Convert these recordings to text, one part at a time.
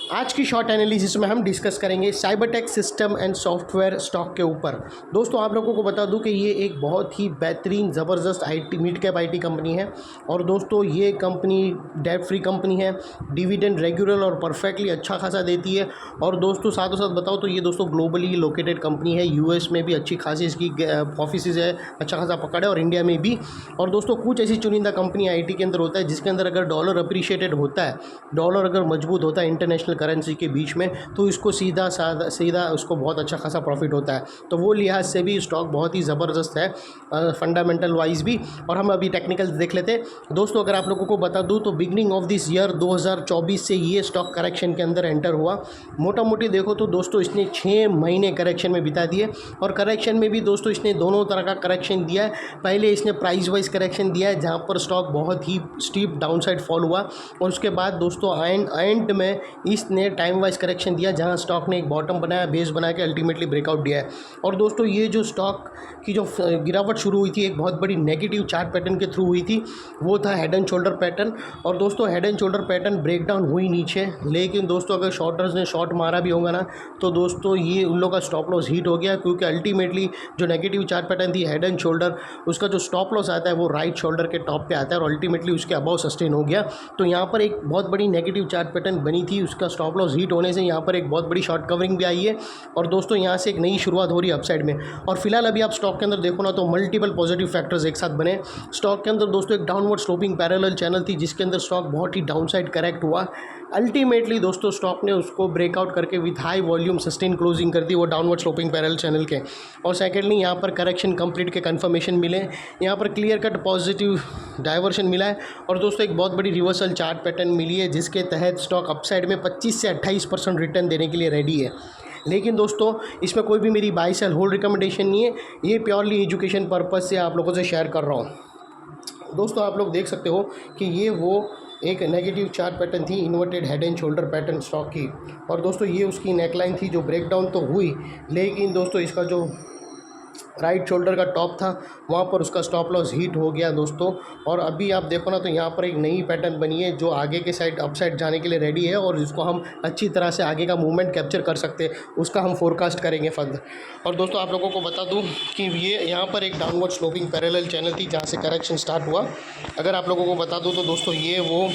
आज की short analysis में हम डिस्कस करेंगे Cybertech system and software stock के ऊपर। दोस्तों आप लोगों को बता दूं कि ये एक बहुत ही बेहतरीन ज़बरदस्त IT mid cap IT company है। और दोस्तों ये कंपनी डेट फ्री कंपनी है, डिविडेंड रेगुलर और परफेक्टली अच्छा खासा देती है। और दोस्तों साथों साथ बताओ तो ये दोस्तों ग्लोबली लोकेटेड कंपनी है, यूएस में भी अच्छी खासी इसकी ऑफिस है, अच्छा खासा पकड़ है, और इंडिया में भी। और दोस्तों कुछ ऐसी चुनिंदा कंपनी आईटी के अंदर होता है जिसके अंदर अगर डॉलर अप्रिशिएटेड होता है, डॉलर अगर मजबूत होता है इंटरनेशनल करेंसी के बीच में, तो इसको सीधा सीधा उसको बहुत अच्छा खासा प्रॉफिट होता है। तो वो लिहाज से भी स्टॉक बहुत ही ज़बरदस्त है, फंडामेंटल वाइज भी। और हम अभी टेक्निकल्स देख लेते हैं। दोस्तों अगर आप लोगों को बता दूं तो बिगनिंग ऑफ दिस ईयर 2024 से ये स्टॉक करेक्शन के अंदर एंटर हुआ। मोटा मोटी देखो तो दोस्तों इसने 6 महीने करेक्शन में बिता दिए। और करेक्शन में भी दोस्तों इसने दोनों तरह का करेक्शन दिया है। पहले इसने प्राइस वाइज करेक्शन दिया है जहाँ पर स्टॉक बहुत ही स्टीप डाउनसाइड फॉल हुआ, और उसके बाद दोस्तों एंड में इसने टाइम वाइज करेक्शन दिया जहां स्टॉक ने एक बॉटम बनाया, बेस बना के अल्टीमेटली ब्रेकआउट दिया है। और दोस्तों ये जो स्टॉक की जो गिरावट शुरू हुई थी एक बहुत बड़ी नेगेटिव चार्ट पैटर्न के थ्रू हुई थी, वो था हेड एंड शोल्डर पैटर्न। और दोस्तों head and shoulder pattern breakdown हुई नीचे, लेकिन दोस्तों अगर शॉर्टर्स ने शॉर्ट मारा भी होगा ना तो दोस्तों ये उन लोगों का स्टॉप लॉस हिट हो गया, क्योंकि अल्टीमेटली जो नेगेटिव चार्ट पैटर्न थी हेड एंड शोल्डर, उसका जो स्टॉप लॉस आता है वो राइट शोल्डर के टॉप पे आता है और अल्टीमेटली उसके अबव सस्टेन हो गया। तो यहाँ पर एक बहुत बड़ी नेगेटिव चार्ट पैटर्न बनी थी, उसका स्टॉप लॉस हिट होने से यहाँ पर एक बहुत बड़ी शॉर्ट कवरिंग भी आई है। और दोस्तों यहाँ से एक नई शुरुआत हो रही है अपसाइड में। और फिलहाल अभी आप स्टॉक के अंदर देखो ना तो मल्टीपल पॉजिटिव फैक्टर्स एक साथ बने। स्टॉक के अंदर दोस्तों एक डाउनवर्ड स्लोपिंग पैरेलल चैनल थी जिसके अंदर स्टॉक बहुत ही डाउनसाइड करेक्ट हुआ। अल्टीमेटली दोस्तों स्टॉक ने उसको ब्रेकआउट करके with high volume sustain closing कर दी वो डाउनवर्ड स्लोपिंग पैरेलल चैनल के। और सेकेंडली यहाँ पर करेक्शन कंप्लीट के कन्फर्मेशन मिले, यहाँ पर क्लियर कट पॉजिटिव डाइवर्शन मिला है। और दोस्तों एक बहुत बड़ी रिवर्सल चार्ट पैटर्न मिली है जिसके तहत स्टॉक अपसाइड में 25 से 28% रिटर्न देने के लिए रेडी है। लेकिन दोस्तों इसमें कोई भी मेरी बाय सेल होल्ड रिकमेंडेशन नहीं है, ये प्योरली एजुकेशन पर्पज़ से आप लोगों से शेयर कर रहा हूँ। दोस्तों आप लोग देख सकते हो कि ये वो एक नेगेटिव चार्ट पैटर्न थी, inverted head and shoulder pattern stock की। और दोस्तों ये उसकी नेकलाइन थी जो ब्रेकडाउन तो हुई, लेकिन दोस्तों इसका जो राइट शोल्डर का टॉप था वहाँ पर उसका स्टॉप लॉस हिट हो गया दोस्तों। और अभी आप देखो ना तो यहाँ पर एक नई पैटर्न बनी है जो आगे के साइड अप साइड जाने के लिए रेडी है, और जिसको हम अच्छी तरह से आगे का मूवमेंट कैप्चर कर सकते हैं, उसका हम फोरकास्ट करेंगे फर्दर। और दोस्तों आप लोगों को बता दूं कि ये यहाँ पर एक डाउनवर्ड स्लोपिंग पैरेलल चैनल थी जहाँ से करेक्शन स्टार्ट हुआ। अगर आप लोगों को बता दूँ तो दोस्तों ये वो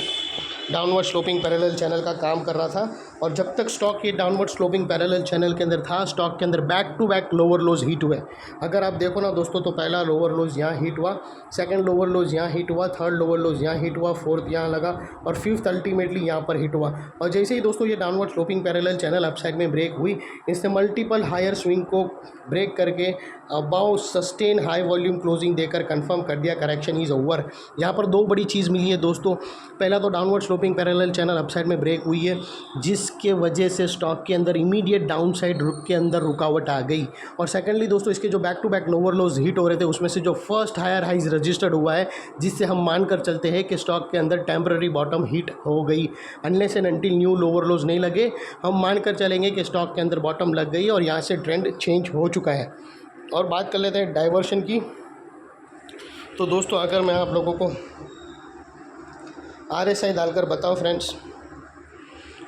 डाउनवर्ड स्लोपिंग पैरेलल चैनल का काम कर रहा था। और जब तक स्टॉक ये डाउनवर्ड स्लोपिंग पैरेलल चैनल के अंदर था, स्टॉक के अंदर back to back lower lows hit हुए। अगर आप देखो ना दोस्तों तो पहला लोअर लोज यहाँ हिट हुआ, सेकंड लोअर लोज यहाँ हिट हुआ, थर्ड लोअर लोज यहाँ हिट हुआ, फोर्थ यहाँ लगा, और फिफ्थ अल्टीमेटली यहाँ पर हिट हुआ। और जैसे ही दोस्तों ये downward sloping parallel channel upside में ब्रेक हुई, इसने मल्टीपल हायर स्विंग को ब्रेक करके above sustain high volume closing देकर कंफर्म कर दिया करेक्शन इज़ ओवर। यहाँ पर दो बड़ी चीज़ मिली है दोस्तों। पहला तो downward sloping parallel channel upside में ब्रेक हुई है जिसके वजह से स्टॉक के अंदर इमीडिएट डाउनसाइड के अंदर रुकावट आ गई। और सेकेंडली दोस्तों इसके जो back to back lower lows hit हो रहे थे उसमें से जो फर्स्ट हायर हाइज रजिस्टर्ड हुआ है, जिससे हम मानकर चलते हैं कि स्टॉक के अंदर टेम्पररी बॉटम हिट हो गई। Unless and until new lower लोज नहीं लगे, हम मानकर चलेंगे कि स्टॉक के अंदर बॉटम लग गई और यहाँ से ट्रेंड चेंज हो चुका है। और बात कर लेते हैं डाइवर्शन की। तो दोस्तों अगर मैं आप लोगों को RSI डालकर बताऊं फ्रेंड्स,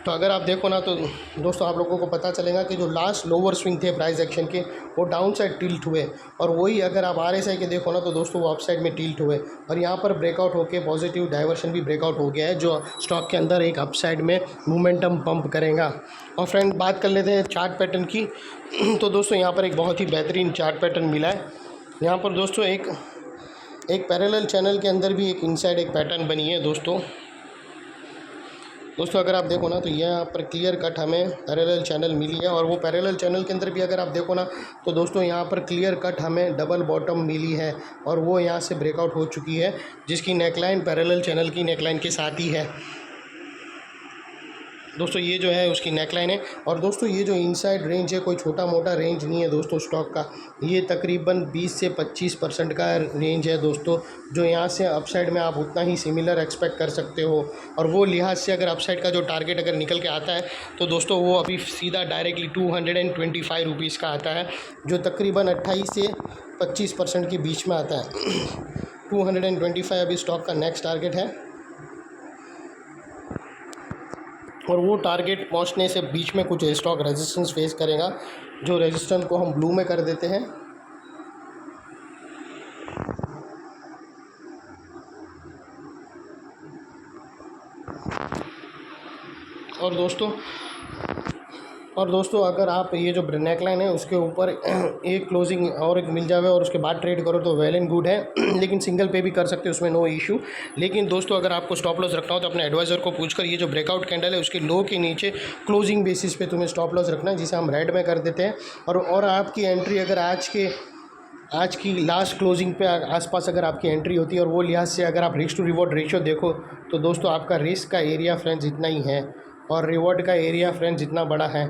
तो अगर आप देखो ना तो दोस्तों आप लोगों को पता चलेगा कि जो लास्ट लोअर स्विंग थे प्राइस एक्शन के वो डाउन साइड टिल्ट हुए, और वही अगर आप RSI के देखो ना तो दोस्तों वो अप साइड में टिल्ट हुए। और यहाँ पर ब्रेकआउट होके पॉजिटिव डाइवर्शन भी ब्रेकआउट हो गया है जो स्टॉक के अंदर एक अप साइड में मोमेंटम पंप करेगा। और फ्रेंड बात कर लेते हैं चार्ट पैटर्न की। तो दोस्तों यहाँ पर एक बहुत ही बेहतरीन चार्ट पैटर्न मिला है। यहाँ पर दोस्तों एक पैरेलल चैनल के अंदर भी एक इनसाइड एक पैटर्न बनी है दोस्तों अगर आप देखो ना तो यहाँ पर क्लियर कट हमें पैरेलल चैनल मिली है। और वो पैरेलल चैनल के अंदर भी अगर आप देखो ना तो दोस्तों यहाँ पर क्लियर कट हमें डबल बॉटम मिली है, और वो यहाँ से ब्रेकआउट हो चुकी है जिसकी नेकलाइन पैरेलल चैनल की नेकलाइन के साथ ही है दोस्तों। ये जो है उसकी नेकलाइन है। और दोस्तों ये जो इनसाइड रेंज है कोई छोटा मोटा रेंज नहीं है दोस्तों स्टॉक का, ये तकरीबन 20 से 25% का रेंज है दोस्तों, जो यहाँ से अपसाइड में आप उतना ही सिमिलर एक्सपेक्ट कर सकते हो। और वो लिहाज से अगर अपसाइड का जो टारगेट अगर निकल के आता है तो दोस्तों वो अभी सीधा डायरेक्टली 225 रुपीज़ का आता है, जो तकरीबन 28 से 25% के बीच में आता है। 225 अभी स्टॉक का नेक्स्ट टारगेट है। और वो टारगेट पहुंचने से बीच में कुछ स्टॉक रेजिस्टेंस फेस करेगा, जो रेजिस्टेंस को हम ब्लू में कर देते हैं। और दोस्तों अगर आप ये जो नेक लाइन है उसके ऊपर एक क्लोजिंग और एक मिल जावे और उसके बाद ट्रेड करो तो वेल एंड गुड है लेकिन सिंगल पे भी कर सकते हो, उसमें नो इशू। लेकिन दोस्तों अगर आपको स्टॉप लॉस रखना हो तो अपने एडवाइज़र को पूछकर ये जो ब्रेकआउट कैंडल है उसके लो के नीचे क्लोजिंग बेसिस पे तुम्हें स्टॉप लॉस रखना है, जिसे हम रेड में कर देते हैं। और आपकी एंट्री अगर आज की लास्ट क्लोजिंग पे आसपास अगर आपकी एंट्री होती है और वो लिहाज से अगर आप रिस्क टू रिवॉर्ड रेशियो देखो तो दोस्तों आपका रिस्क का एरिया फ्रेंड्स इतना ही है और रिवॉर्ड का एरिया फ्रेंड्स जितना बड़ा है।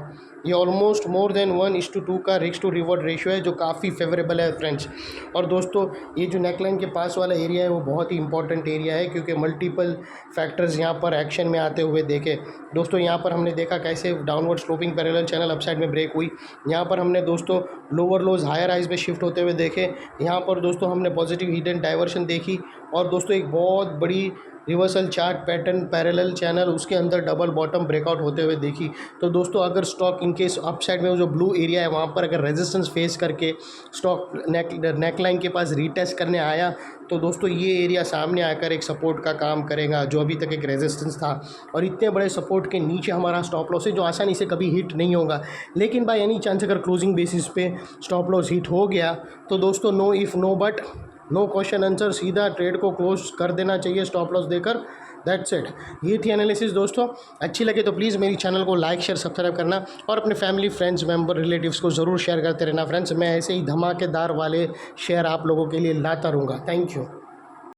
ये ऑलमोस्ट मोर देन 1:2 का रिस्क टू रिवॉर्ड रेशियो है, जो काफ़ी फेवरेबल है फ्रेंड्स। और दोस्तों ये जो नेकलाइन के पास वाला एरिया है वो बहुत ही इंपॉर्टेंट एरिया है, क्योंकि मल्टीपल फैक्टर्स यहाँ पर एक्शन में आते हुए देखे। दोस्तों यहाँ पर हमने देखा कैसे downward sloping parallel channel upside में ब्रेक हुई। यहाँ पर हमने दोस्तों लोअर लोज हायर हाइज में शिफ्ट होते हुए देखे। यहाँ पर दोस्तों हमने पॉजिटिव हिडन डाइवर्शन देखी और दोस्तों एक बहुत बड़ी reversal chart pattern parallel channel उसके अंदर डबल बॉटम ब्रेकआउट होते हुए देखी। तो दोस्तों अगर स्टॉक इनकेस अपसाइड में जो ब्लू एरिया है वहाँ पर अगर रेजिस्टेंस फेस करके स्टॉक नेकलाइन के पास रीटेस्ट करने आया तो दोस्तों ये एरिया सामने आकर एक सपोर्ट का काम करेगा, जो अभी तक एक रेजिस्टेंस था। और इतने बड़े सपोर्ट के नीचे हमारा स्टॉप लॉस है जो आसानी से कभी हिट नहीं होगा। लेकिन बाय एनी चांस अगर क्लोजिंग बेसिस पे स्टॉप लॉस हिट हो गया तो दोस्तों no if no but no question answer, सीधा ट्रेड को क्लोज कर देना चाहिए स्टॉप लॉस देकर। That's it. ये थी एनालिसिस दोस्तों। अच्छी लगे तो प्लीज़ मेरी चैनल को लाइक शेयर सब्सक्राइब करना और अपने फैमिली फ्रेंड्स मेंबर रिलेटिव्स को ज़रूर शेयर करते रहना फ्रेंड्स। मैं ऐसे ही धमाकेदार वाले शेयर आप लोगों के लिए लाता रहूँगा। Thank you.